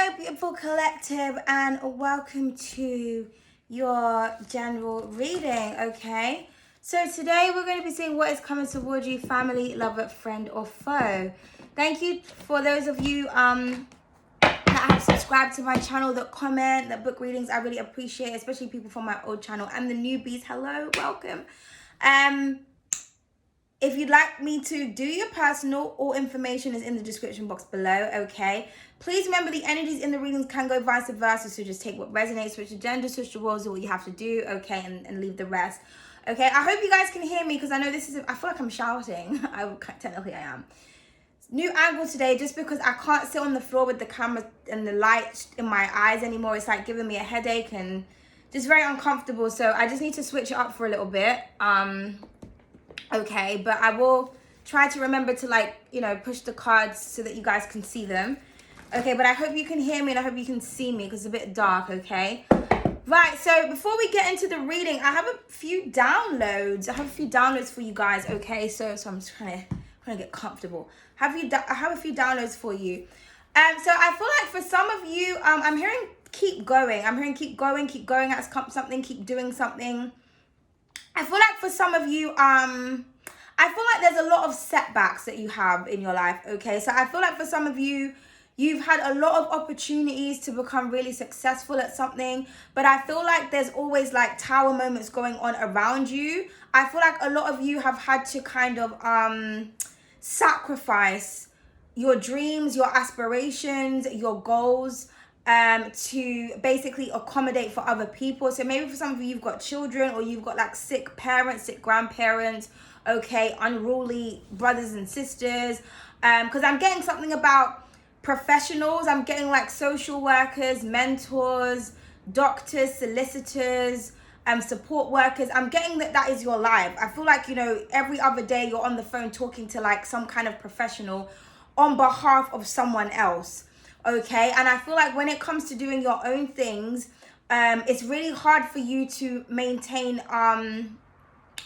Hello, beautiful collective, and welcome to your general reading, okay? So today we're going to be seeing what is coming towards you, family, lover, friend, or foe. Thank you for those of you that have subscribed to my channel, that comment, that book readings. I really appreciate it, especially people from my old channel and the newbies. Hello, welcome. If you'd like me to do your personal, all information is in the description box below, okay? Please remember the energies in the readings can go vice versa, so just take what resonates, switch the gender, switch the roles, is what you have to do, okay? And leave the rest, okay? I hope you guys can hear me because I know this is, I feel like I'm shouting. Technically I am. New angle today, just because I can't sit on the floor with the camera and the light in my eyes anymore. It's like giving me a headache and just very uncomfortable. So I just need to switch it up for a little bit. Okay, but I will try to remember to, like, you know, push the cards so that you guys can see them. Okay, but I hope you can hear me and I hope you can see me because it's a bit dark, okay? Right, so before we get into the reading, I have a few downloads. I have a few downloads for you guys, okay? So I'm just trying to get comfortable. I have a few downloads for you. So I feel like for some of you, I'm hearing keep going. I'm hearing keep going at something, keep doing something. I feel like for some of you, I feel like there's a lot of setbacks that you have in your life, okay? So I feel like for some of you, you've had a lot of opportunities to become really successful at something, but I feel like there's always like tower moments going on around you. I feel like a lot of you have had to kind of sacrifice your dreams, your aspirations, your goals, to basically accommodate for other people. So maybe for some of you, you've got children, or you've got like sick parents, sick grandparents, okay, unruly brothers and sisters. Because I'm getting something about professionals. I'm getting like social workers, mentors, doctors, solicitors, support workers. I'm getting that is your life. I feel like, you know, every other day you're on the phone talking to like some kind of professional on behalf of someone else. Okay, and I feel like when it comes to doing your own things, it's really hard for you to maintain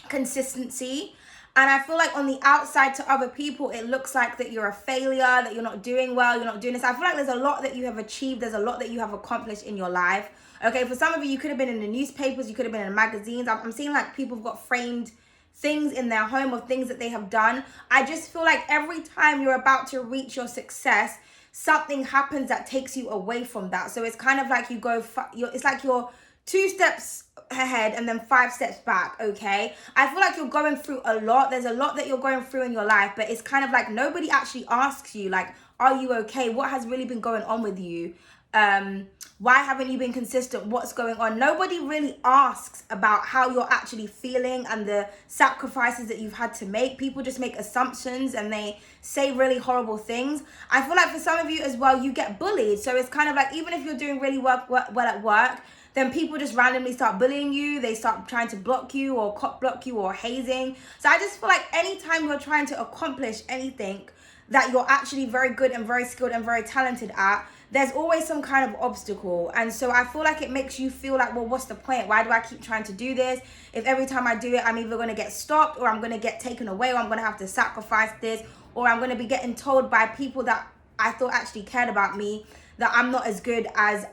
consistency. And I feel like on the outside to other people, it looks like that you're a failure, that you're not doing well, you're not doing this. I feel like there's a lot that you have achieved, there's a lot that you have accomplished in your life. Okay, for some of you could have been in the newspapers, you could have been in magazines. I'm seeing like people have got framed things in their home of things that they have done. I just feel like every time you're about to reach your success, something happens that takes you away from that. So it's kind of like it's like you're 2 steps ahead and then 5 steps back, okay? I feel like you're going through a lot. There's a lot that you're going through in your life, but it's kind of like nobody actually asks you, like, are you okay? What has really been going on with you? Why haven't you been consistent? What's going on? Nobody really asks about how you're actually feeling and the sacrifices that you've had to make. People just make assumptions and they say really horrible things. I feel like for some of you as well, you get bullied. So it's kind of like, even if you're doing really well at work, then people just randomly start bullying you. They start trying to block you or cop block you or hazing. So I just feel like anytime you're trying to accomplish anything that you're actually very good and very skilled and very talented at, there's always some kind of obstacle. And so I feel like it makes you feel like, well, what's the point? Why do I keep trying to do this? If every time I do it, I'm either going to get stopped, or I'm going to get taken away, or I'm going to have to sacrifice this, or I'm going to be getting told by people that I thought actually cared about me that I'm not as good as,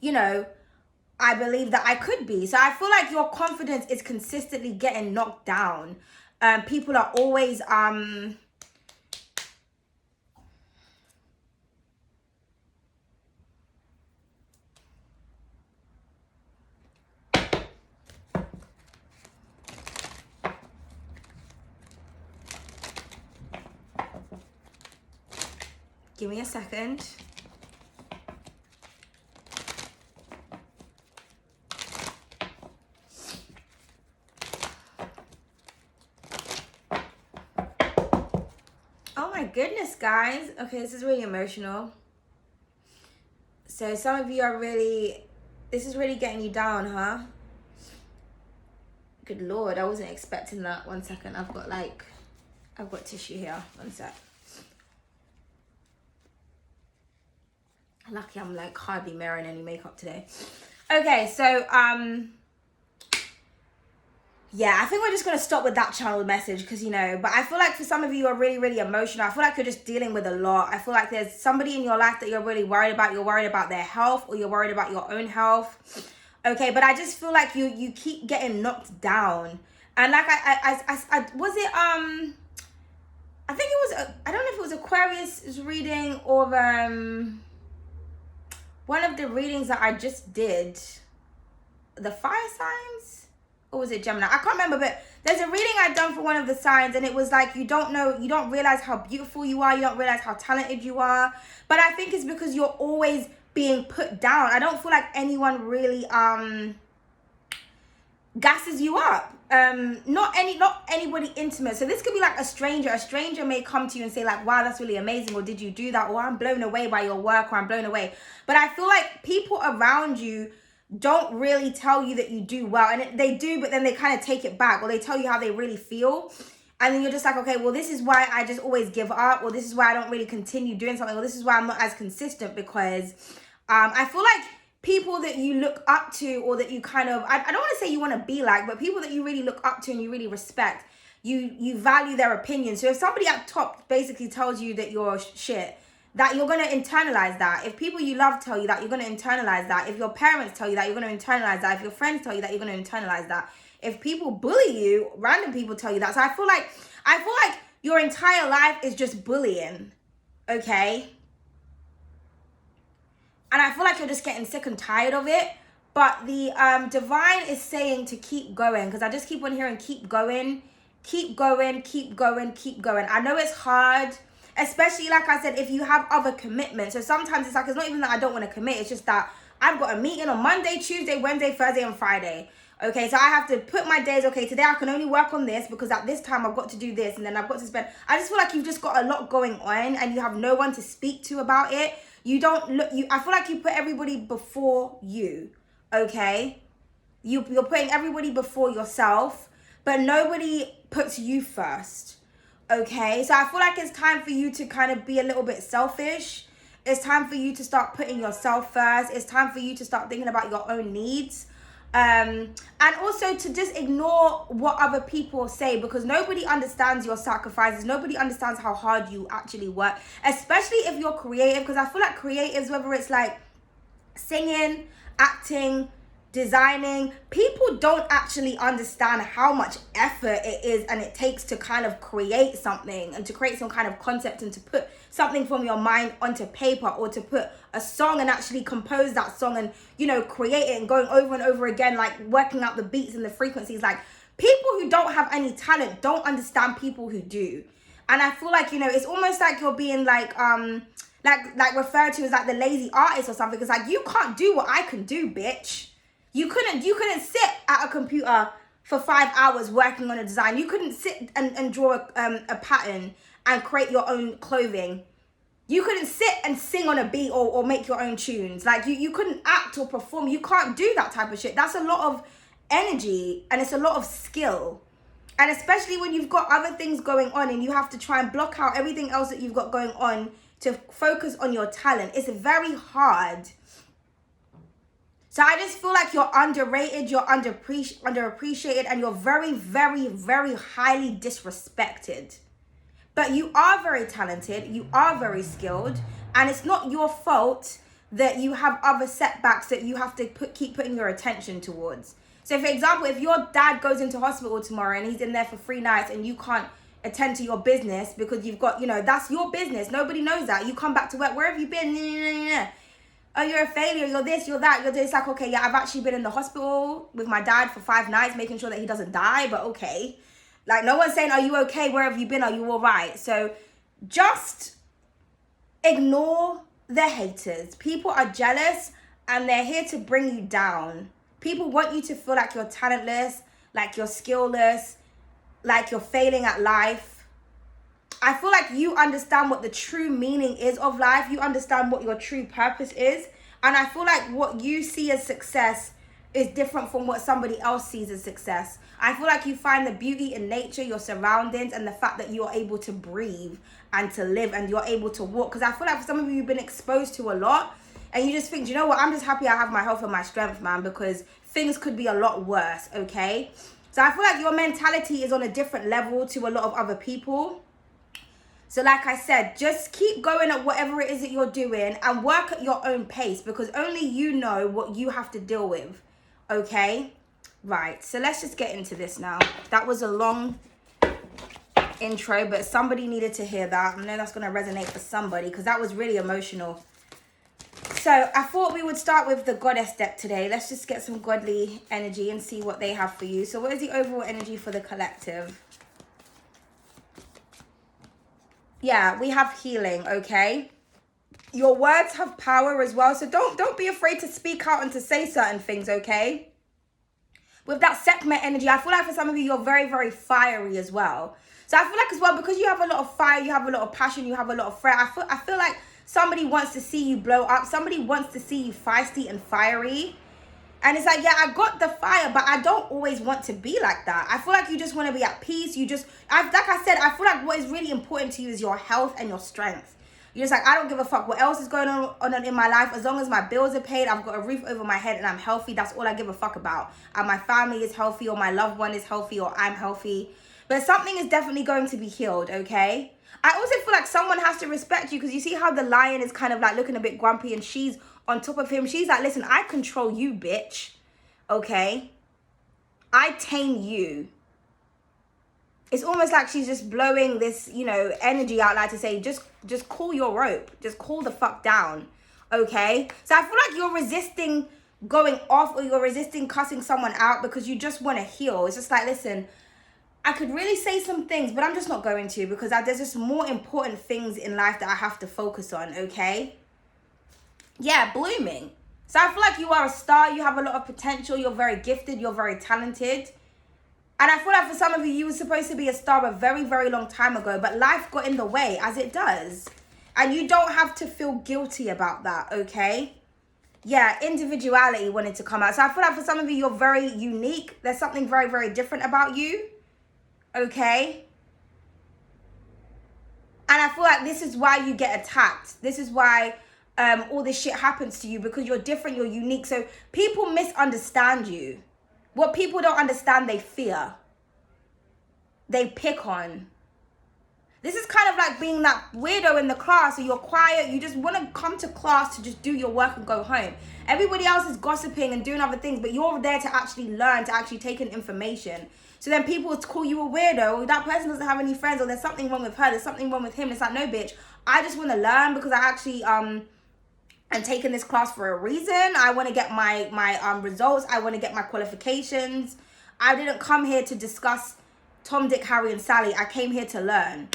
you know, I believe that I could be. So I feel like your confidence is consistently getting knocked down. People are always, give me a second. Oh my goodness, guys. Okay, this is really emotional. So some of you are this is really getting you down, huh? Good Lord, I wasn't expecting that. 1 second, I've got tissue here. 1 sec. Lucky I'm like hardly wearing any makeup today. Okay, so Yeah, I think we're just going to stop with that channel message because, you know, but I feel like for some of you are really, really emotional. I feel like you're just dealing with a lot. I feel like there's somebody in your life that you're really worried about. You're worried about their health or you're worried about your own health. Okay, but I just feel like you keep getting knocked down. And like I was it, I think it was, I don't know if it was Aquarius reading or one of the readings that I just did. The fire signs? Or was it Gemini? I can't remember, but there's a reading I'd done for one of the signs and it was like, you don't realize how beautiful you are, you don't realize how talented you are. But I think it's because you're always being put down. I don't feel like anyone really gasses you up. Not anybody intimate. So this could be like a stranger. A stranger may come to you and say like, wow, that's really amazing, or did you do that, or I'm blown away by your work, or I'm blown away. But I feel like people around you don't really tell you that you do well, and they do, but then they kind of take it back, or they tell you how they really feel, and then you're just like, okay, well, this is why I just always give up, or this is why I don't really continue doing something, or this is why I'm not as consistent, because I feel like people that you look up to, or that you kind of, I don't want to say you want to be like, but people that you really look up to and you really respect, you value their opinion. So if somebody at top basically tells you that you're shit, that you're going to internalize that. If people you love tell you that, you're going to internalize that. If your parents tell you that, you're going to internalize that. If your friends tell you that, you're going to internalize that. If people bully you, random people tell you that. So I feel like your entire life is just bullying, okay? And I feel like you're just getting sick and tired of it. But the divine is saying to keep going, because I just keep on hearing keep going, keep going, keep going, keep going. I know it's hard. Especially, like I said, if you have other commitments. So sometimes it's like, it's not even that I don't want to commit. It's just that I've got a meeting on Monday, Tuesday, Wednesday, Thursday, and Friday. Okay, so I have to put my days, okay, today I can only work on this because at this time I've got to do this. And then I've got to spend, I just feel like you've just got a lot going on and you have no one to speak to about it. You don't look, I feel like you put everybody before you, okay? You're putting everybody before yourself, but nobody puts you first. Okay, so I feel like it's time for you to kind of be a little bit selfish. It's time for you to start putting yourself first. It's time for you to start thinking about your own needs. And also to just ignore what other people say, because nobody understands your sacrifices. Nobody understands how hard you actually work, especially if you're creative, because I feel like creatives, whether it's like singing, acting, designing, people don't actually understand how much effort it is and it takes to kind of create something and to create some kind of concept and to put something from your mind onto paper, or to put a song and actually compose that song and, you know, create it and going over and over again, like working out the beats and the frequencies. Like, people who don't have any talent don't understand people who do. And I feel like, you know, it's almost like you're being like referred to as like the lazy artist or something. It's like, you can't do what I can do, bitch. You couldn't sit at a computer for 5 hours working on a design. You couldn't sit and draw a pattern and create your own clothing. You couldn't sit and sing on a beat or make your own tunes. Like, you couldn't act or perform. You can't do that type of shit. That's a lot of energy and it's a lot of skill. And especially when you've got other things going on and you have to try and block out everything else that you've got going on to focus on your talent. It's very hard. So I just feel like you're underrated, you're underappreciated, and you're very, very, very highly disrespected. But you are very talented, you are very skilled, and it's not your fault that you have other setbacks that you have to keep putting your attention towards. So for example, if your dad goes into hospital tomorrow and he's in there for 3 nights and you can't attend to your business because you've got, you know, that's your business. Nobody knows that. You come back to work, where have you been? Oh, you're a failure, you're this, you're that, you're this. It's like, okay, yeah, I've actually been in the hospital with my dad for 5 nights, making sure that he doesn't die, but okay. Like, no one's saying, are you okay? Where have you been? Are you all right? So just ignore the haters. People are jealous and they're here to bring you down. People want you to feel like you're talentless, like you're skillless, like you're failing at life. I feel like you understand what the true meaning is of life. You understand what your true purpose is. And I feel like what you see as success is different from what somebody else sees as success. I feel like you find the beauty in nature, your surroundings, and the fact that you're able to breathe and to live and you're able to walk. Because I feel like for some of you, you've been exposed to a lot and you just think, you know what, I'm just happy I have my health and my strength, man, because things could be a lot worse, okay? So I feel like your mentality is on a different level to a lot of other people. So like I said, just keep going at whatever it is that you're doing and work at your own pace, because only you know what you have to deal with. Okay? Right. So let's just get into this now. That was a long intro, but somebody needed to hear that. I know that's going to resonate for somebody because that was really emotional. So I thought we would start with the goddess deck today. Let's just get some godly energy and see what they have for you. So what is the overall energy for the collective? Yeah, we have healing, okay? Your words have power as well. So don't be afraid to speak out and to say certain things, okay? With that Sekhmet energy, I feel like for some of you, you're very, very fiery as well. So I feel like as well, because you have a lot of fire, you have a lot of passion, you have a lot of fire, I feel like somebody wants to see you blow up. Somebody wants to see you feisty and fiery. And it's like, yeah, I got the fire, but I don't always want to be like that. I feel like you just want to be at peace. Like I said, I feel like what is really important to you is your health and your strength. You're just like, I don't give a fuck what else is going on in my life. As long as my bills are paid, I've got a roof over my head and I'm healthy. That's all I give a fuck about. And my family is healthy, or my loved one is healthy, or I'm healthy. But something is definitely going to be healed, okay? I also feel like someone has to respect you, because you see how the lion is kind of like looking a bit grumpy and she's on top of him. She's like, listen, I control you, bitch. Okay? I tame you. It's almost like she's just blowing this, energy out, like to say, just call your rope. Just call the fuck down. Okay? So I feel like you're resisting going off, or you're resisting cussing someone out because you just want to heal. It's just like, listen, I could really say some things, but I'm just not going to, because there's just more important things in life that I have to focus on, okay? Yeah, blooming. So I feel like you are a star. You have a lot of potential. You're very gifted. You're very talented. And I feel like for some of you, you were supposed to be a star a very, very long time ago, but life got in the way, as it does. And you don't have to feel guilty about that, okay? Yeah, individuality wanted to come out. So I feel like for some of you, you're very unique. There's something very, very different about you. Okay? And I feel like this is why you get attacked. This is why all this shit happens to you, because you're different, you're unique. So people misunderstand you. What people don't understand, they fear. They pick on. This is kind of like being that weirdo in the class, so you're quiet, you just want to come to class to just do your work and go home. Everybody else is gossiping and doing other things, but you're there to actually learn, to actually take in information. So then people will call you a weirdo, or that person doesn't have any friends, or there's something wrong with her, there's something wrong with him. It's like, no, bitch, I just want to learn because I actually am taking this class for a reason. I want to get my results. I want to get my qualifications. I didn't come here to discuss Tom, Dick, Harry, and Sally. I came here to learn.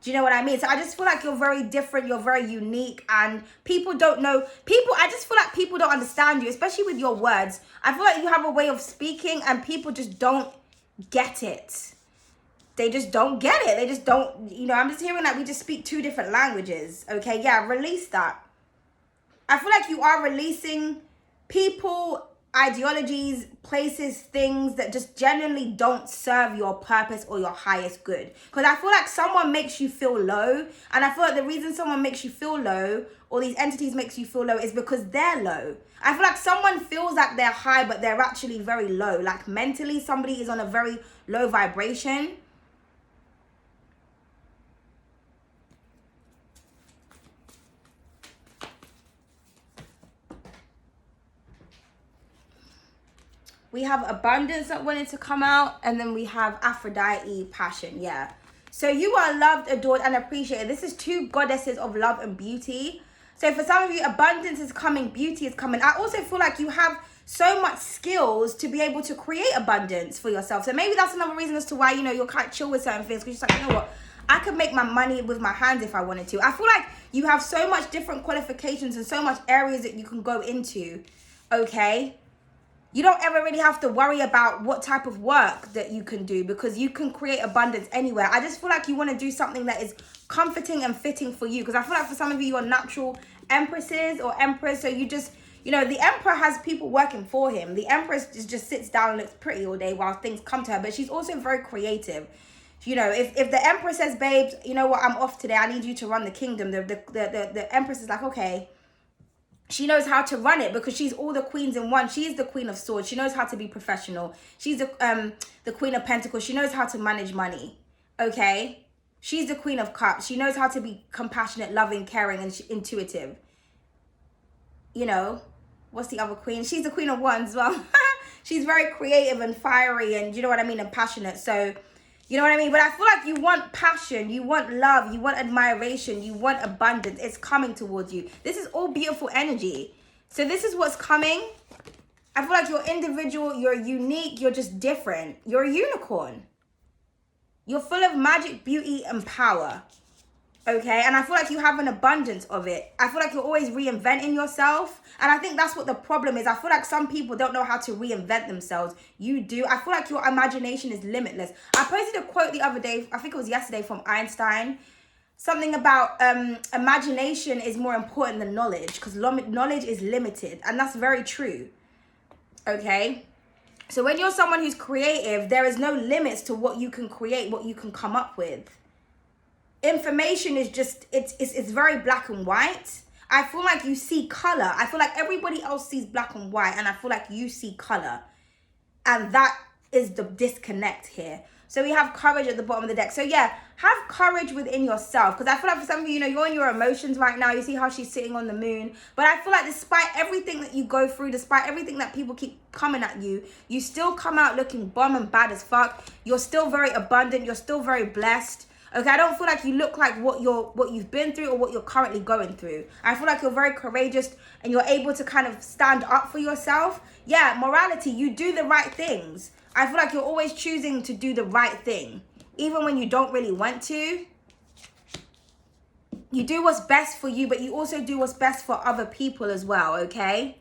Do you know what I mean? So I just feel like you're very different. You're very unique, and people don't know. I just feel like people don't understand you, especially with your words. I feel like you have a way of speaking and people just don't get it. They just don't get it. They just don't, I'm just hearing that we just speak two different languages. Okay, yeah, release that. I feel like you are releasing people, ideologies, places, things that just genuinely don't serve your purpose or your highest good. Because I feel like someone makes you feel low. And I feel like the reason someone makes you feel low, or these entities makes you feel low, is because they're low. I feel like someone feels like they're high, but they're actually very low. Like mentally, somebody is on a very low vibration. We have abundance that wanted to come out, and then we have Aphrodite, passion, yeah. So you are loved, adored, and appreciated. This is two goddesses of love and beauty. So for some of you, abundance is coming, beauty is coming. I also feel like you have so much skills to be able to create abundance for yourself. So maybe that's another reason as to why, you're quite chill with certain things. Because you're just like, what? I could make my money with my hands if I wanted to. I feel like you have so much different qualifications and so much areas that you can go into, okay? You don't ever really have to worry about what type of work that you can do, because you can create abundance anywhere. I just feel like you want to do something that is comforting and fitting for you, because I feel like for some of you, you're natural empresses or emperors. So you just, the emperor has people working for him. The empress just sits down and looks pretty all day while things come to her, but she's also very creative. If the empress says, babes, you know what, I'm off today, I need you to run the kingdom, the empress is like, okay, She knows how to run it because she's all the queens in one. She's the Queen of Swords. She knows how to be professional. She's the Queen of Pentacles. She knows how to manage money. Okay? She's the Queen of Cups. She knows how to be compassionate, loving, caring, and intuitive. You know, what's the other queen? She's the Queen of Wands as well. She's very creative and fiery and, you know what I mean, and passionate. So, you know what I mean? But I feel like you want passion, you want love, you want admiration, you want abundance. It's coming towards you. This is all beautiful energy. So this is what's coming. I feel like you're individual, you're unique, you're just different. You're a unicorn. You're full of magic, beauty, and power. Okay? And I feel like you have an abundance of it. I feel like you're always reinventing yourself. And I think that's what the problem is. I feel like some people don't know how to reinvent themselves. You do. I feel like your imagination is limitless. I posted a quote the other day, I think it was yesterday, from Einstein. Something about imagination is more important than knowledge, because knowledge is limited. And that's very true. Okay? So when you're someone who's creative, there is no limits to what you can create, what you can come up with. Information is just, it's very black and white. I feel like you see color. I feel like everybody else sees black and white, and I feel like you see color. And that is the disconnect here. So we have courage at the bottom of the deck. So yeah, have courage within yourself. Because I feel like for some of you, you know, you're in your emotions right now. You see how she's sitting on the moon. But I feel like despite everything that you go through, despite everything that people keep coming at you, you still come out looking bomb and bad as fuck. You're still very abundant. You're still very blessed. Okay, I don't feel like you look like what you've been through or what you're currently going through. I feel like you're very courageous and you're able to kind of stand up for yourself. Yeah, morality, you do the right things. I feel like you're always choosing to do the right thing. Even when you don't really want to. You do what's best for you, but you also do what's best for other people as well, okay?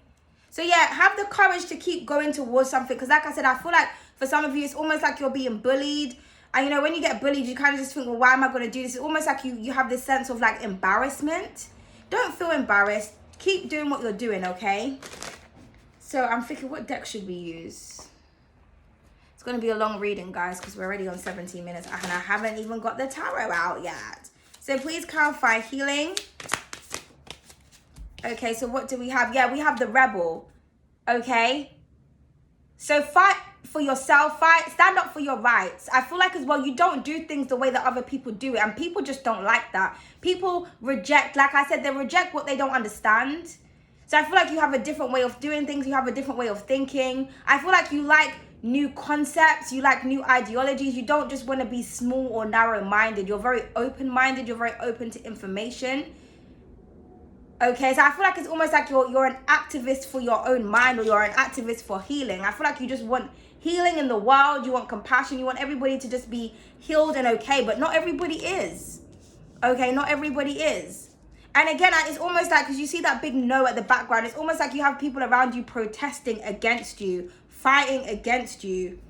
So yeah, have the courage to keep going towards something. Because like I said, I feel like for some of you, it's almost like you're being bullied. And you know, when you get bullied, you kind of just think, well, why am I going to do this? It's almost like you have this sense of like embarrassment. Don't feel embarrassed. Keep doing what you're doing, okay? So I'm thinking, what deck should we use? It's going to be a long reading, guys, because we're already on 17 minutes. And I haven't even got the tarot out yet. So please clarify healing. Okay, so what do we have? Yeah, we have the Rebel. Okay. So fight for yourself, stand up for your rights. I feel like as well, you don't do things the way that other people do it, and people just don't like that. People reject, like I said, they reject what they don't understand. So I feel like you have a different way of doing things, you have a different way of thinking. I feel like you like new concepts, you like new ideologies. You don't just want to be small or narrow-minded. You're very open-minded, you're very open to information. Okay, so I feel like it's almost like you're an activist for your own mind, or you're an activist for healing. I feel like you just want healing in the world, you want compassion, you want everybody to just be healed and okay, but not everybody is. Okay, not everybody is. And again, it's almost like, because you see that big no at the background, it's almost like you have people around you protesting against you, fighting against you.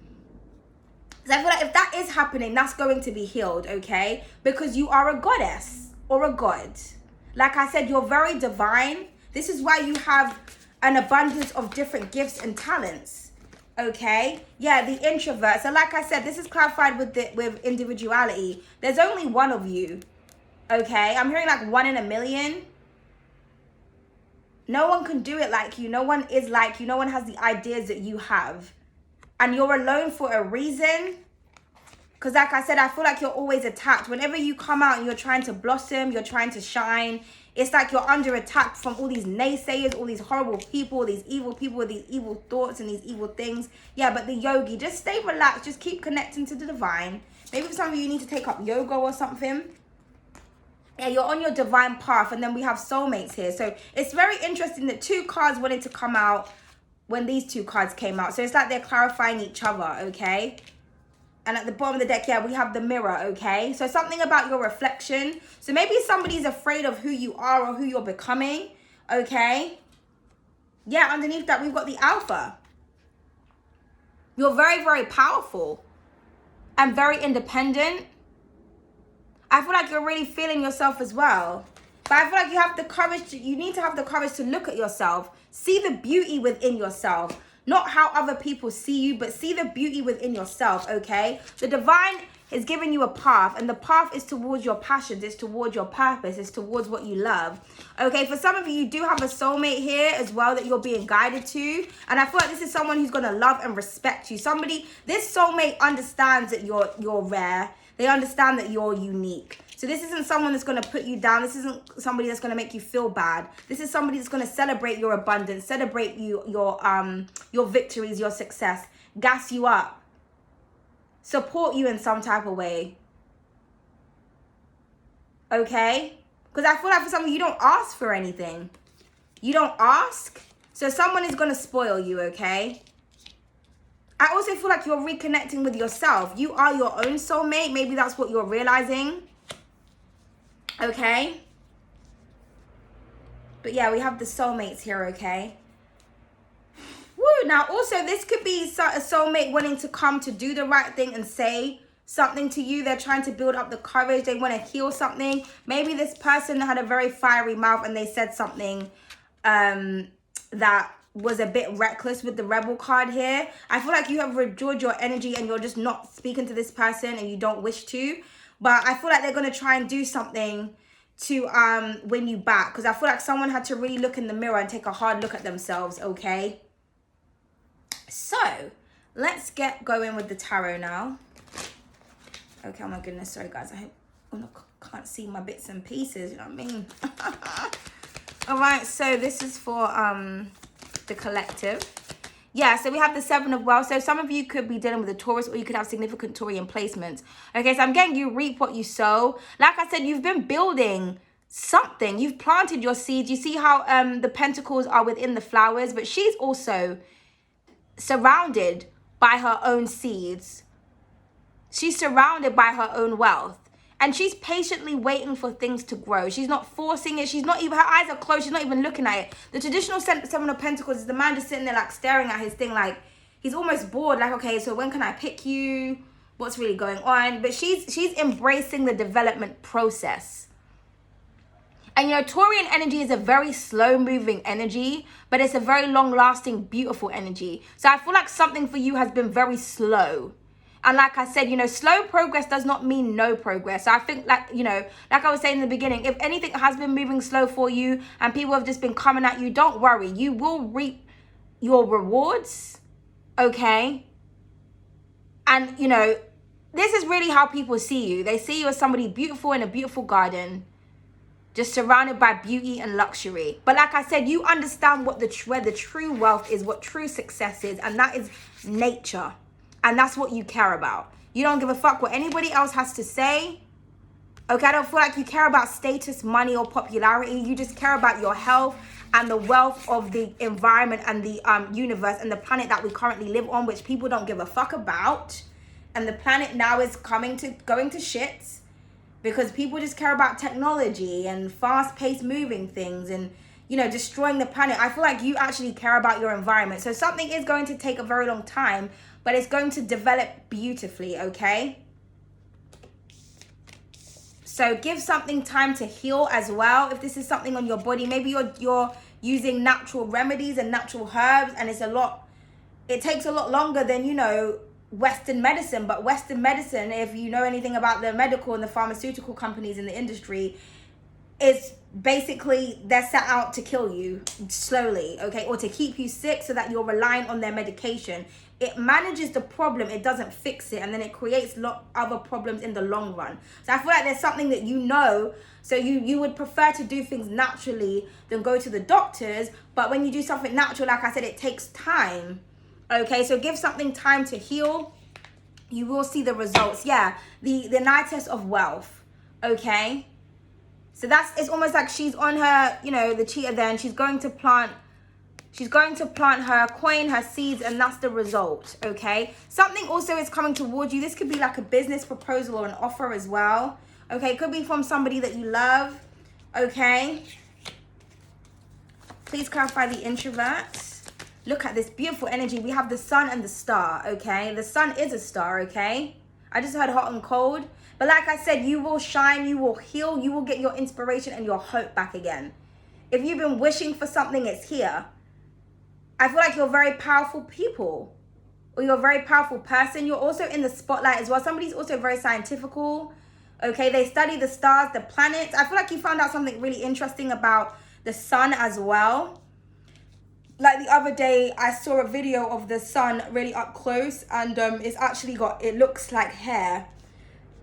So I feel like if that is happening, that's going to be healed, okay? Because you are a goddess or a god. Like I said, you're very divine. This is why you have an abundance of different gifts and talents. Okay? Yeah, the introvert. So like I said, this is clarified with individuality. There's only one of you. Okay? I'm hearing like 1 in a million. No one can do it like you. No one is like you. No one has the ideas that you have. And you're alone for a reason. Because like I said, I feel like you're always attacked. Whenever you come out and you're trying to blossom, you're trying to shine, it's like you're under attack from all these naysayers, all these horrible people with these evil thoughts and these evil things. Yeah, but the yogi, just stay relaxed. Just keep connecting to the divine. Maybe for some of you need to take up yoga or something. Yeah, you're on your divine path. And then we have soulmates here. So it's very interesting that 2 cards wanted to come out when these 2 cards came out. So it's like they're clarifying each other, okay? And at the bottom of the deck, yeah, we have the mirror, okay? So something about your reflection. So maybe somebody's afraid of who you are or who you're becoming, okay? Yeah, underneath that, we've got the Alpha. You're very, very powerful and very independent. I feel like you're really feeling yourself as well. But I feel like you have the courage, you need to have the courage to look at yourself. See the beauty within yourself. Not how other people see you, but see the beauty within yourself, okay? The divine It's giving you a path, and the path is towards your passions, it's towards your purpose, it's towards what you love. Okay, for some of you, you do have a soulmate here as well that you're being guided to, and I feel like this is someone who's going to love and respect you. This soulmate understands that you're rare. They understand that you're unique. So this isn't someone that's going to put you down. This isn't somebody that's going to make you feel bad. This is somebody that's going to celebrate your abundance, celebrate your victories, your success, gas you up, support you in some type of way. Okay? Because I feel like for some of you, you don't ask for anything. You don't ask. So someone is going to spoil you, okay? I also feel like you're reconnecting with yourself. You are your own soulmate. Maybe that's what you're realizing. Okay? But yeah, we have the soulmates here, okay? Woo! Now, also, this could be a soulmate wanting to come to do the right thing and say something to you. They're trying to build up the courage. They want to heal something. Maybe this person had a very fiery mouth and they said something that was a bit reckless with the rebel card here. I feel like you have withdrawn your energy and you're just not speaking to this person and you don't wish to. But I feel like they're going to try and do something to win you back. Because I feel like someone had to really look in the mirror and take a hard look at themselves, okay? So, let's get going with the tarot now. Okay, oh my goodness, sorry guys. I can't see my bits and pieces, you know what I mean? All right, so this is for the collective. Yeah, so we have the Seven of Wealth. So some of you could be dealing with a Taurus, or you could have significant Taurian placements. Okay, so I'm getting you reap what you sow. Like I said, you've been building something. You've planted your seeds. You see how the pentacles are within the flowers, but she's also surrounded by her own seeds. She's surrounded by her own wealth. And she's patiently waiting for things to grow. She's not forcing it. She's not even, her eyes are closed. She's not even looking at it. The traditional Seven of Pentacles is the man just sitting there like staring at his thing like he's almost bored. Like, okay, so when can I pick you? What's really going on? But she's embracing the development process. And you know, Taurian energy is a very slow moving energy, but it's a very long lasting, beautiful energy. So I feel like something for you has been very slow. And like I said, you know, slow progress does not mean no progress. So I think, like, you know, like I was saying in the beginning, if anything has been moving slow for you and people have just been coming at you, don't worry. You will reap your rewards, okay? And, you know, this is really how people see you. They see you as somebody beautiful in a beautiful garden, just surrounded by beauty and luxury. But like I said, you understand what where the true wealth is, what true success is, and that is nature. And that's what you care about. You don't give a fuck what anybody else has to say. Okay, I don't feel like you care about status, money, or popularity. You just care about your health and the wealth of the environment and the universe and the planet that we currently live on, which people don't give a fuck about. And the planet now is going to shit because people just care about technology and fast-paced moving things and, you know, destroying the planet. I feel like you actually care about your environment. So something is going to take a very long time, but it's going to develop beautifully, okay? So give something time to heal as well. If this is something on your body, maybe you're using natural remedies and natural herbs, and it takes a lot longer than, you know, Western medicine. But Western medicine, if you know anything about the medical and the pharmaceutical companies in the industry, is basically they're set out to kill you slowly, okay? Or to keep you sick so that you're relying on their medication. It manages the problem, it doesn't fix it, and then it creates other problems in the long run. So I feel like there's something that you know, so you would prefer to do things naturally than go to the doctors, but when you do something natural, like I said, it takes time, okay? So give something time to heal, you will see the results. Yeah, the Knightess of Wealth, okay? So it's almost like she's on her, you know, the cheetah there, and she's going to plant her coin, her seeds, and that's the result, okay? Something also is coming towards you. This could be like a business proposal or an offer as well, okay? It could be from somebody that you love, okay? Please clarify the introverts. Look at this beautiful energy. We have the sun and the star, okay? The sun is a star, okay? I just heard hot and cold. But like I said, you will shine, you will heal, you will get your inspiration and your hope back again. If you've been wishing for something, it's here. I feel like you're very powerful people. or you're a very powerful person. You're also in the spotlight as well. Somebody's also very scientifical. Okay, they study the stars, the planets. I feel like you found out something really interesting about the sun as well. Like the other day, I saw a video of the sun really up close, and it's actually it looks like hair.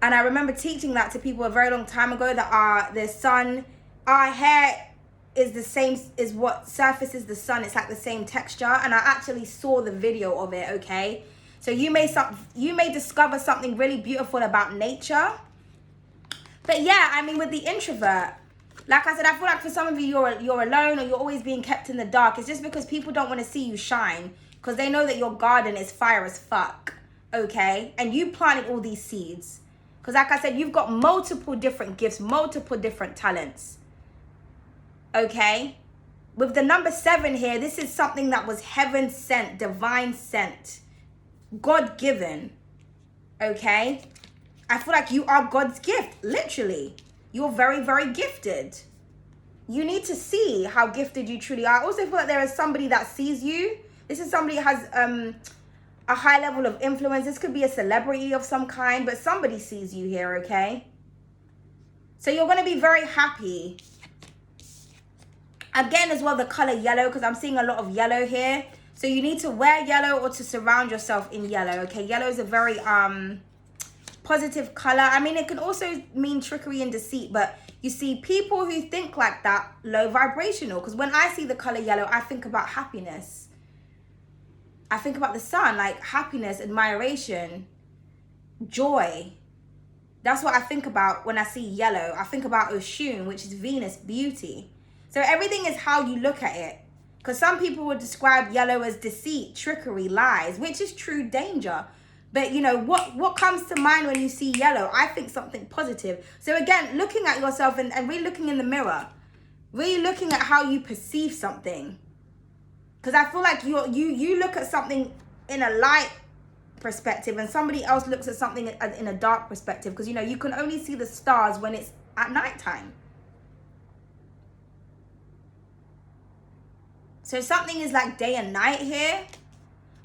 And I remember teaching that to people a very long time ago, that our hair is the same as what surfaces the sun. It's like the same texture. And I actually saw the video of it, okay? So you may discover something really beautiful about nature. But yeah, I mean, with the introvert, like I said, I feel like for some of you, you're alone, or you're always being kept in the dark. It's just because people don't want to see you shine, because they know that your garden is fire as fuck, okay? And you planted all these seeds. Because like I said, you've got multiple different gifts, multiple different talents, okay? With the number 7 here, this is something that was heaven sent, divine sent, God given, okay? I feel like you are God's gift, literally. You're very, very gifted. You need to see how gifted you truly are. I also feel like there is somebody that sees you. This is somebody who has a high level of influence. This could be a celebrity of some kind, but somebody sees you here, okay? So you're going to be very happy. Again, as well, the color yellow, because I'm seeing a lot of yellow here. So you need to wear yellow or to surround yourself in yellow, okay? Yellow is a very positive color. I mean, it can also mean trickery and deceit, but you see, people who think like that, low vibrational. Because when I see the color yellow, I think about happiness. I think about the sun, like happiness, admiration, joy. That's what I think about when I see yellow. I think about Oshun, which is Venus, beauty. So everything is how you look at it. Because some people would describe yellow as deceit, trickery, lies, which is true danger. But you know, what comes to mind when you see yellow? I think something positive. So again, looking at yourself and really looking in the mirror, really looking at how you perceive something. Because I feel like you look at something in a light perspective, and somebody else looks at something in a dark perspective. Because, you know, you can only see the stars when it's at nighttime. So something is like day and night here.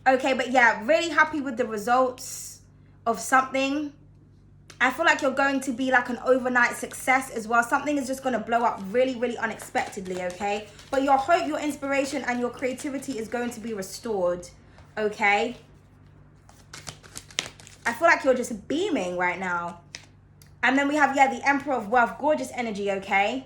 Okay, but yeah, really happy with the results of something. I feel like you're going to be like an overnight success as well. Something is just going to blow up really, really unexpectedly, okay? But your hope, your inspiration, and your creativity is going to be restored, okay? I feel like you're just beaming right now. And then we have, yeah, the Emperor of Wealth, gorgeous energy, okay?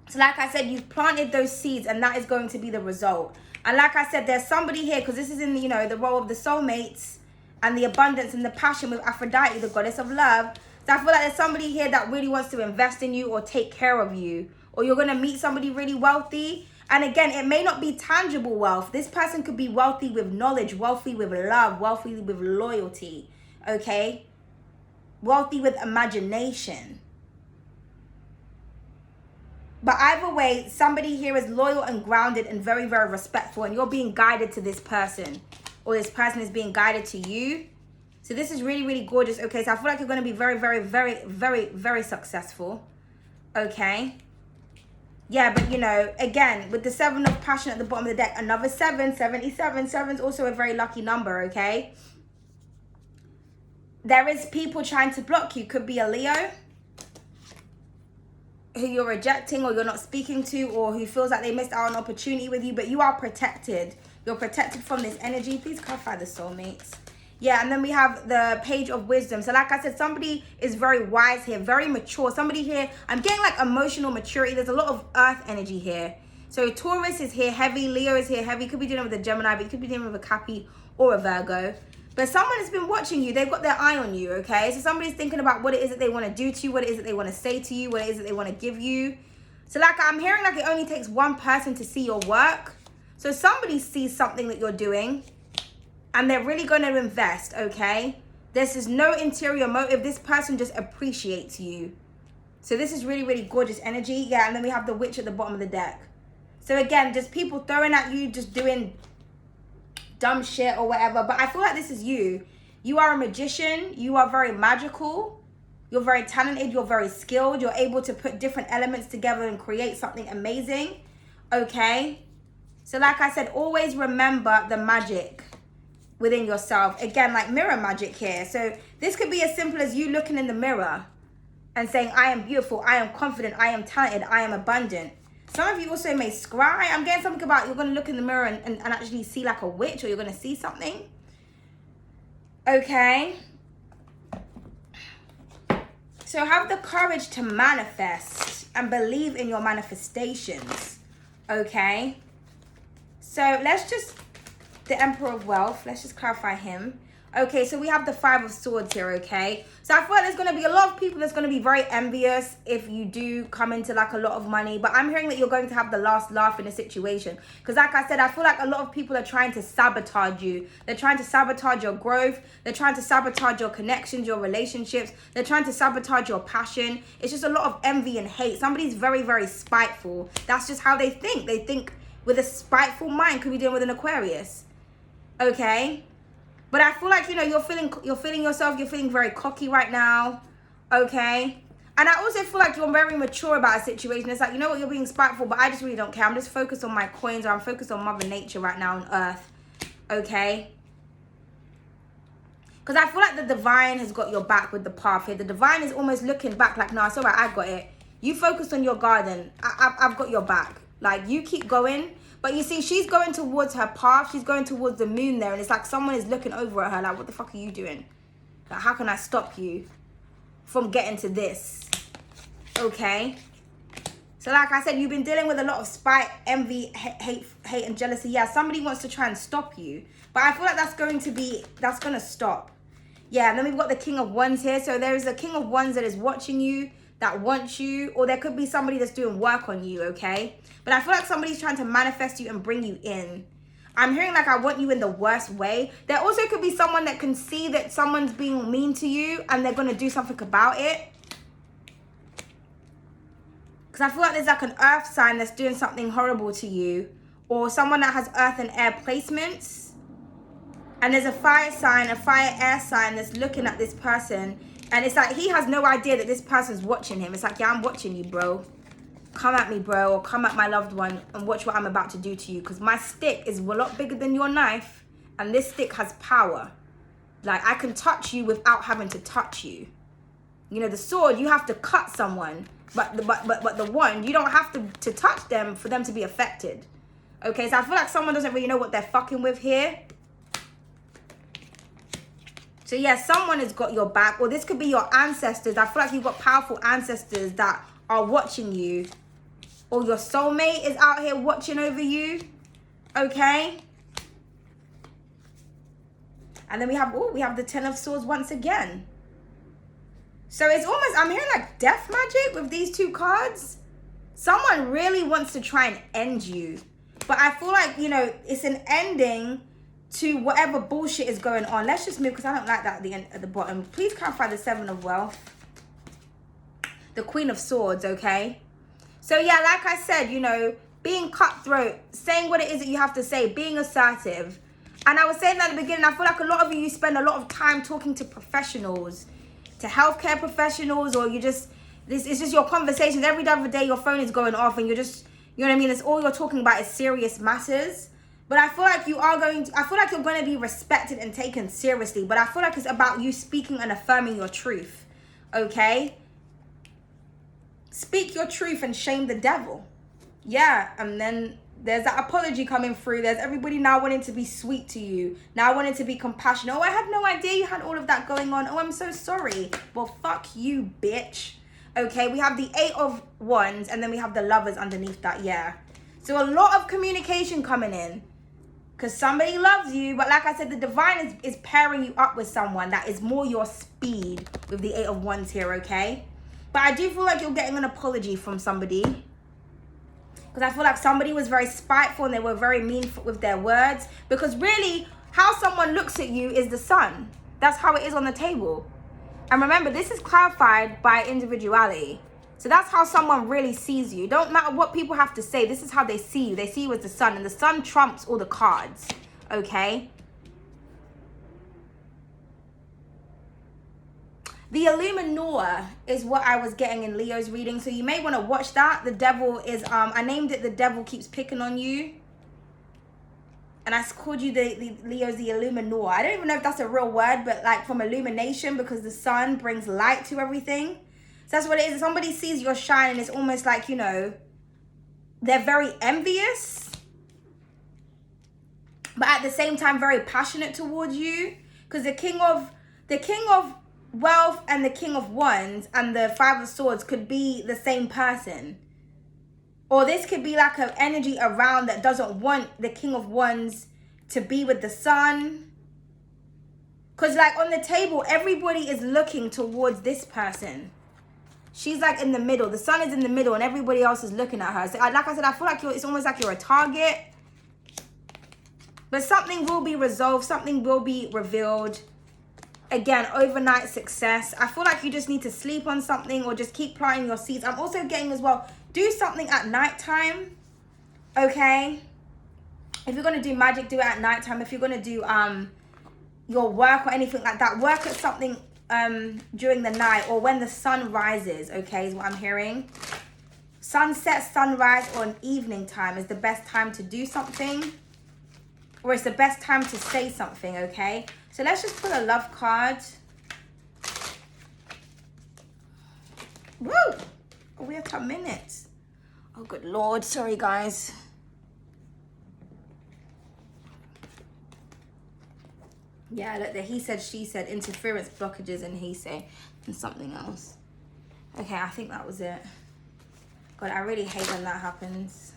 So like I said, you've planted those seeds, and that is going to be the result. And like I said, there's somebody here, because this is in, you know, the role of the soulmates, and the abundance and the passion with Aphrodite, the goddess of love. So I feel like there's somebody here that really wants to invest in you or take care of you. Or you're going to meet somebody really wealthy. And again, it may not be tangible wealth. This person could be wealthy with knowledge, wealthy with love, wealthy with loyalty. Okay? Wealthy with imagination. But either way, somebody here is loyal and grounded and very, very respectful. And you're being guided to this person. Or this person is being guided to you. So this is really, really gorgeous. Okay, so I feel like you're going to be very, very, very, very, very successful. Okay. Yeah, but you know, again, with the 7 of passion at the bottom of the deck, another 7, 77. 7's also a very lucky number, okay? There is people trying to block you. Could be a Leo who you're rejecting or you're not speaking to, or who feels like they missed out on an opportunity with you, but you are protected. You're protected from this energy. Please clarify the soulmates. Yeah, and then we have the Page of Wisdom. So like I said, somebody is very wise here, very mature. Somebody here, I'm getting like emotional maturity. There's a lot of earth energy here. So Taurus is here heavy. Leo is here heavy. Could be dealing with a Gemini, but you could be dealing with a Cappy or a Virgo. But someone has been watching you. They've got their eye on you, okay? So somebody's thinking about what it is that they want to do to you, what it is that they want to say to you, what it is that they want to give you. So like I'm hearing like it only takes one person to see your work. So somebody sees something that you're doing and they're really going to invest, okay? This is no interior motive. This person just appreciates you. So this is really, really gorgeous energy. Yeah, and then we have the Witch at the bottom of the deck. So again, just people throwing at you, just doing dumb shit or whatever. But I feel like this is you. You are a magician. You are very magical. You're very talented. You're very skilled. You're able to put different elements together and create something amazing, okay? So like I said, always remember the magic. within yourself. Again, like mirror magic here. So this could be as simple as you looking in the mirror and saying, I am beautiful, I am confident, I am talented, I am abundant. Some of you also may scry. I'm getting something about you're going to look in the mirror and actually see like a witch, or you're going to see something. Okay. So have the courage to manifest and believe in your manifestations. Okay. So let's just, the Emperor of Wealth, let's just clarify him. Okay, so we have the Five of Swords here, okay? So I feel like there's going to be a lot of people that's going to be very envious if you do come into like a lot of money. But I'm hearing that you're going to have the last laugh in a situation. Because like I said, I feel like a lot of people are trying to sabotage you. They're trying to sabotage your growth. They're trying to sabotage your connections, your relationships. They're trying to sabotage your passion. It's just a lot of envy and hate. Somebody's very, very spiteful. That's just how they think. They think with a spiteful mind. Could be dealing with an Aquarius. Okay? But I feel like, you know, you're feeling yourself, you're feeling very cocky right now, okay? And I also feel like you're very mature about a situation. It's like, you know what, you're being spiteful, but I just really don't care. I'm just focused on my coins, or I'm focused on Mother Nature right now on Earth, okay? Because I feel like the divine has got your back with the path here. The divine is almost looking back like, no, it's all right, I got it. You focus on your garden. I've got your back. Like, you keep going. But you see, she's going towards her path. She's going towards the moon there. And it's like someone is looking over at her like, what the fuck are you doing? Like, how can I stop you from getting to this? Okay. So like I said, you've been dealing with a lot of spite, envy, hate and jealousy. Yeah, somebody wants to try and stop you. But I feel like that's going to stop. Yeah, and then we've got the King of Wands here. So there is a King of Wands that is watching you, that wants you, or there could be somebody that's doing work on you, okay? But I feel like somebody's trying to manifest you and bring you in. I'm hearing like I want you in the worst way. There also could be someone that can see that someone's being mean to you and they're going to do something about it. Because I feel like there's like an earth sign that's doing something horrible to you, or someone that has earth and air placements. And there's a fire sign, a fire air sign that's looking at this person. And it's like he has no idea that this person's watching him. It's like, yeah, I'm watching you, bro. Come at me, bro, or come at my loved one and watch what I'm about to do to you. Because my stick is a lot bigger than your knife. And this stick has power. Like, I can touch you without having to touch you. You know, the sword, you have to cut someone. But the wand, you don't have to touch them for them to be affected. Okay, so I feel like someone doesn't really know what they're fucking with here. So yeah, someone has got your back, or this could be your ancestors. I feel like you've got powerful ancestors that are watching you, or your soulmate is out here watching over you, okay? And then we have the Ten of Swords once again. So it's almost, I'm hearing like death magic with these two cards. Someone really wants to try and end you, but I feel like, you know, it's an ending to whatever bullshit is going on. Let's just move, because I don't like that at the end, at the bottom. Please clarify the Seven of Wealth. The Queen of Swords, okay? So yeah, like I said, you know, being cutthroat, saying what it is that you have to say, being assertive. And I was saying that at the beginning, I feel like a lot of you spend a lot of time talking to professionals, to healthcare professionals, or you just, it's just your conversations. Every other day your phone is going off and you're just, you know what I mean? It's all you're talking about is serious matters. But I feel like I feel like you're going to be respected and taken seriously. But I feel like it's about you speaking and affirming your truth. Okay? Speak your truth and shame the devil. Yeah, and then there's that apology coming through. There's everybody now wanting to be sweet to you. Now wanting to be compassionate. Oh, I had no idea you had all of that going on. Oh, I'm so sorry. Well, fuck you, bitch. Okay, we have the Eight of Wands, and then we have the Lovers underneath that, yeah. So a lot of communication coming in. Because somebody loves you, but like I said, the divine is pairing you up with someone that is more your speed with the Eight of Wands here, okay? But I do feel like you're getting an apology from somebody. Because I feel like somebody was very spiteful and they were very mean with their words. Because really, how someone looks at you is the sun. That's how it is on the table. And remember, this is clarified by individuality. So that's how someone really sees you. Don't matter what people have to say. This is how they see you. They see you as the sun. And the sun trumps all the cards. Okay? The Illuminor is what I was getting in Leo's reading. So you may want to watch that. The devil is, I named it The Devil Keeps Picking on You. And I called you the Leo's the Illuminator. I don't even know if that's a real word, but like from illumination, because the sun brings light to everything. So that's what it is. If somebody sees your shine, and it's almost like, you know, they're very envious, but at the same time very passionate towards you. Because the king of wealth and the king of wands and the five of swords could be the same person. Or this could be like an energy around that doesn't want the king of wands to be with the sun. Because like on the table, everybody is looking towards this person. She's like in the middle. The sun is in the middle and everybody else is looking at her. So like I said, I feel like it's almost like you're a target. But something will be resolved. Something will be revealed. Again, overnight success. I feel like you just need to sleep on something or just keep planting your seeds. I'm also getting as well, do something at nighttime, okay? If you're going to do magic, do it at nighttime. If you're going to do your work or anything like that, work at something during the night or when the sun rises, okay, is what I'm hearing. Sunset, sunrise, or an evening time is the best time to do something. Or it's the best time to say something, okay? So let's just pull a love card. Woo! Oh, we have 10 minutes. Oh, good Lord. Sorry, guys. Yeah, look, the he said, she said, interference, blockages, and he say, and something else. Okay, I think that was it. God, I really hate when that happens.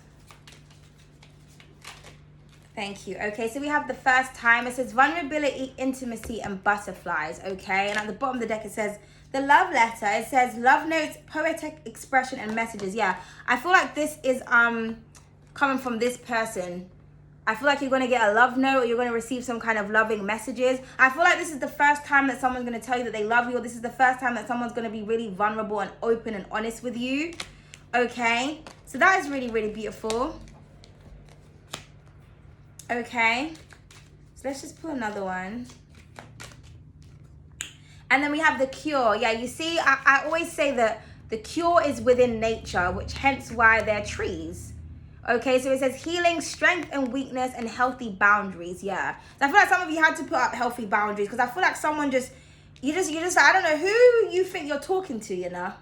Thank you. Okay, so we have the first time. It says vulnerability, intimacy, and butterflies. Okay, and at the bottom of the deck, it says the love letter. It says love notes, poetic expression, and messages. Yeah, I feel like this is coming from this person. I feel like you're going to get a love note or you're going to receive some kind of loving messages. I feel like this is the first time that someone's going to tell you that they love you, or this is the first time that someone's going to be really vulnerable and open and honest with you. Okay, so that is really, really beautiful. Okay, so let's just pull another one. And then we have the cure. Yeah, you see, I always say that the cure is within nature, which hence why they're trees. Okay, so it says healing, strength and weakness, and healthy boundaries. Yeah, so I feel like some of you had to put up healthy boundaries because I feel like someone you just I don't know who you think you're talking to, you know.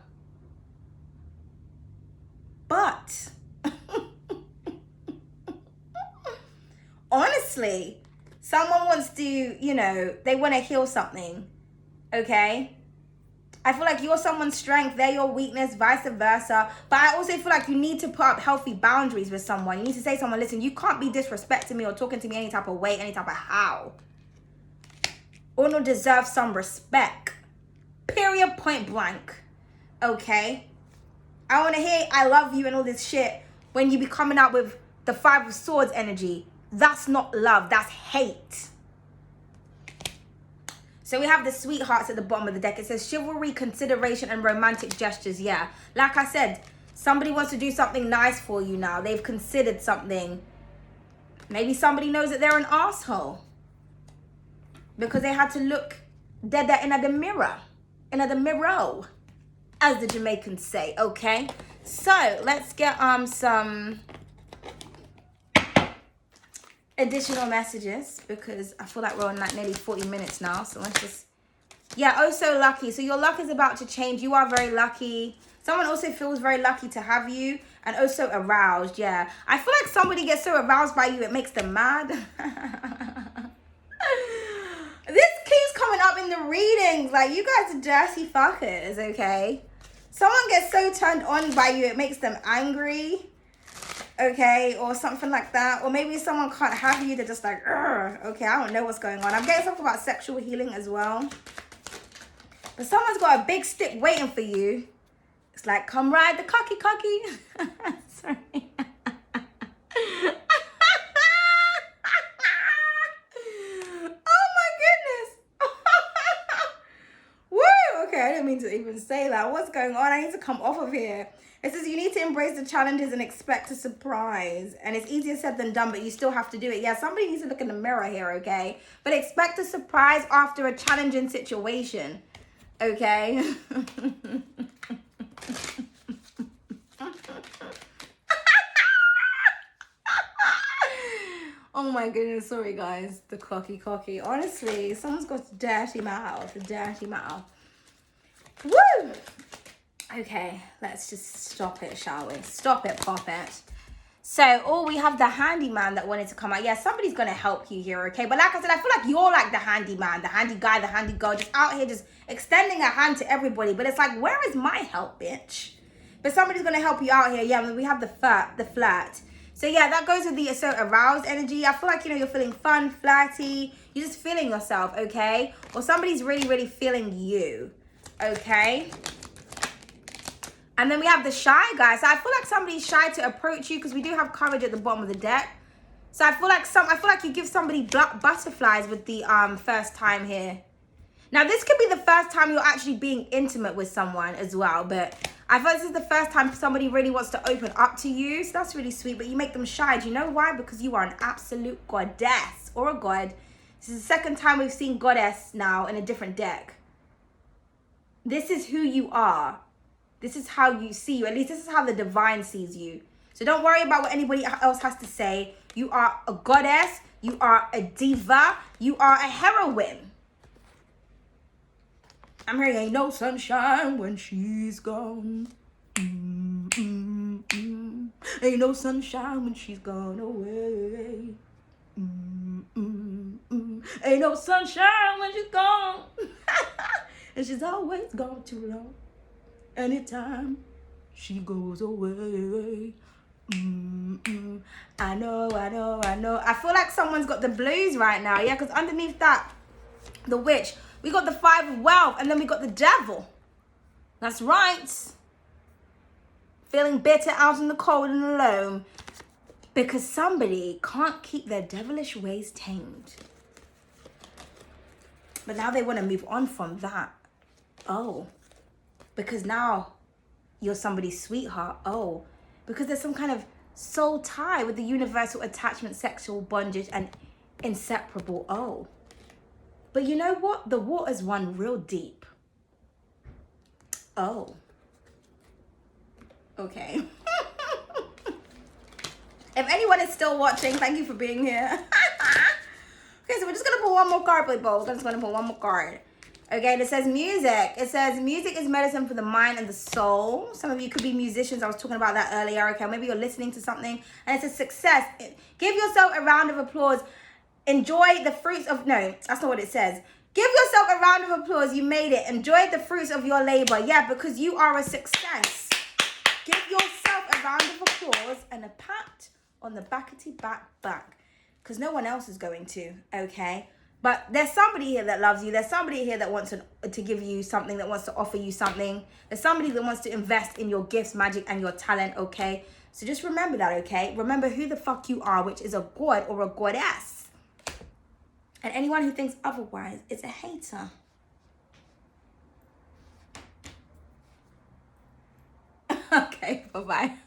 But honestly, someone wants to, you know, they want to heal something. Okay, I feel like you're someone's strength, they're your weakness, vice versa. But I also feel like you need to put up healthy boundaries with someone. You need to say to someone, listen, you can't be disrespecting me or talking to me any type of way, any type of how. Uno deserves some respect. Period, point blank. Okay? I want to hear I love you and all this shit when you be coming out with the Five of Swords energy. That's not love, that's hate. So we have the sweethearts at the bottom of the deck. It says chivalry, consideration, and romantic gestures. Yeah, like I said, somebody wants to do something nice for you now. They've considered something. Maybe somebody knows that they're an asshole because they had to look dead in the mirror, in the mirror, as the Jamaicans say. Okay, so let's get some additional messages because I feel like we're on like nearly 40 minutes now. So let's just, yeah, oh so lucky. So your luck is about to change. You are very lucky. Someone also feels very lucky to have you and also aroused. Yeah, I feel like somebody gets so aroused by you it makes them mad. This keeps coming up in the readings. Like, you guys are dirty fuckers. Okay, someone gets so turned on by you it makes them angry. Okay, or something like that. Or maybe someone can't have you, they're just like, ugh. Okay, I don't know what's going on. I'm getting something about sexual healing as well. But someone's got a big stick waiting for you. It's like, come ride the cocky. Sorry. Oh my goodness. Woo! Okay, I didn't mean to even say that. What's going on? I need to come off of here. It says you need to embrace the challenges and expect a surprise. And it's easier said than done, but you still have to do it. Yeah, somebody needs to look in the mirror here, okay? But expect a surprise after a challenging situation, okay? Oh my goodness, sorry guys. The cocky. Honestly, someone's got a dirty mouth. Woo! Okay, let's just stop it, shall we? Stop it, pop it. So, we have the handyman that wanted to come out. Yeah, somebody's going to help you here, okay? But like I said, I feel like you're like the handyman, the handy guy, the handy girl, just out here just extending a hand to everybody. But it's like, where is my help, bitch? But somebody's going to help you out here. Yeah, we have the flirt. So, yeah, that goes with the so aroused energy. I feel like, you're feeling fun, flirty. You're just feeling yourself, okay? Or somebody's really, really feeling you, okay? And then we have the shy guy. So I feel like somebody's shy to approach you because we do have courage at the bottom of the deck. So I feel like you give somebody butterflies with the first time here. Now this could be the first time you're actually being intimate with someone as well, but I feel this is the first time somebody really wants to open up to you. So that's really sweet, but you make them shy. Do you know why? Because you are an absolute goddess or a god. This is the second time we've seen goddess now in a different deck. This is who you are. This is how you see you. At least this is how the divine sees you. So don't worry about what anybody else has to say. You are a goddess. You are a diva. You are a heroine. I'm hearing ain't no sunshine when she's gone. Ain't no sunshine when she's gone away. Ain't no sunshine when she's gone. And she's always gone too long. Anytime she goes away. I know. I feel like someone's got the blues right now. Yeah, because underneath that, the witch, we got the 5 of wealth. And then we got the devil. That's right. Feeling bitter, out in the cold and alone. Because somebody can't keep their devilish ways tamed. But now they want to move on from that. Oh. Because now you're somebody's sweetheart. Oh, because there's some kind of soul tie with the universal attachment, sexual bondage, and inseparable. Oh, but you know what? The water's run real deep. Oh, okay. If anyone is still watching, thank you for being here. Okay, so we're just gonna pull one more card, please, We're just gonna pull one more card. Okay, and it says music. It says music is medicine for the mind and the soul. Some of you could be musicians. I was talking about that earlier. Okay, maybe you're listening to something and it's a success. Give yourself a round of applause. Enjoy the fruits of... No, that's not what it says. Give yourself a round of applause. You made it. Enjoy the fruits of your labor. Yeah, because you are a success. Give yourself a round of applause and a pat on the backety back. Because no one else is going to, okay? But there's somebody here that loves you. There's somebody here that wants to give you something, that wants to offer you something. There's somebody that wants to invest in your gifts, magic, and your talent, okay? So just remember that, okay? Remember who the fuck you are, which is a god or a goddess. And anyone who thinks otherwise is a hater. Okay, bye-bye.